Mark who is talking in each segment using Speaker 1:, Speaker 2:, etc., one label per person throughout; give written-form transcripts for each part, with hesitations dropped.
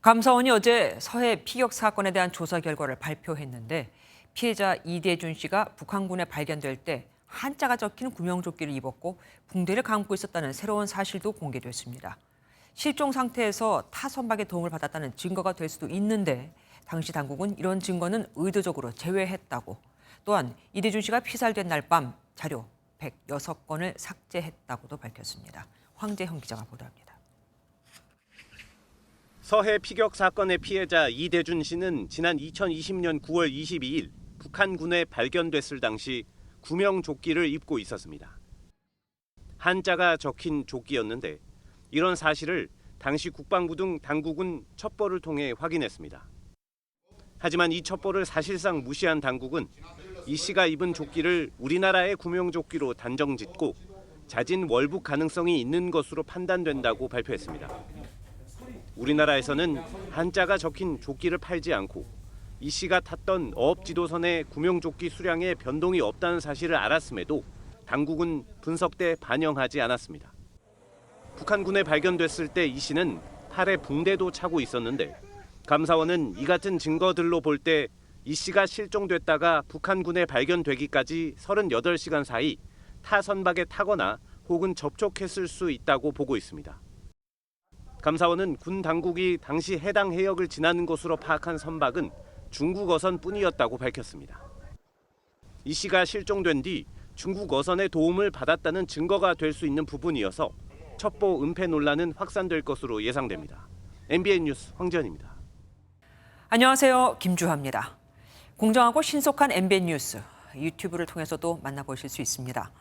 Speaker 1: 감사원이 어제 서해 피격 사건에 대한 조사 결과를 발표했는데 피해자 이대준 씨가 북한군에 발견될 때 한자가 적힌 구명조끼를 입었고 붕대를 감고 있었다는 새로운 사실도 공개됐습니다. 실종 상태에서 타 선박의 도움을 받았다는 증거가 될 수도 있는데 당시 당국은 이런 증거는 의도적으로 제외했다고, 또한 이대준 씨가 피살된 날 밤 자료 106건을 삭제했다고도 밝혔습니다. 황재형 기자가 보도합니다.
Speaker 2: 서해 피격 사건의 피해자 이대준 씨는 지난 2020년 9월 22일 북한군에 발견됐을 당시 구명조끼를 입고 있었습니다. 한자가 적힌 조끼였는데 이런 사실을 당시 국방부 등 당국은 첩보를 통해 확인했습니다. 하지만 이 첩보를 사실상 무시한 당국은 이 씨가 입은 조끼를 우리나라의 구명조끼로 단정짓고 자진 월북 가능성이 있는 것으로 판단된다고 발표했습니다. 우리나라에서는 한자가 적힌 조끼를 팔지 않고 이 씨가 탔던 어업지도선의 구명조끼 수량에 변동이 없다는 사실을 알았음에도 당국은 분석 때 반영하지 않았습니다. 북한군에 발견됐을 때 이 씨는 팔에 붕대도 차고 있었는데 감사원은 이 같은 증거들로 볼 때 이 씨가 실종됐다가 북한군에 발견되기까지 38시간 사이 타 선박에 타거나 혹은 접촉했을 수 있다고 보고 있습니다. 감사원은 군 당국이 당시 해당 해역을 지나는 것으로 파악한 선박은 중국 어선뿐이었다고 밝혔습니다. 이 씨가 실종된 뒤 중국 어선의 도움을 받았다는 증거가 될 수 있는 부분이어서 첩보 은폐 논란은 확산될 것으로 예상됩니다. MBN 뉴스 황지연입니다.
Speaker 1: 안녕하세요. 김주하입니다. 공정하고 신속한 MBN 뉴스, 유튜브를 통해서도 만나보실 수 있습니다.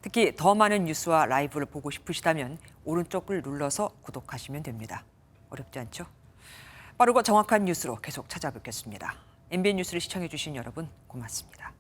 Speaker 1: 특히 더 많은 뉴스와 라이브를 보고 싶으시다면 오른쪽을 눌러서 구독하시면 됩니다. 어렵지 않죠? 빠르고 정확한 뉴스로 계속 찾아뵙겠습니다. MBN 뉴스를 시청해 주신 여러분 고맙습니다.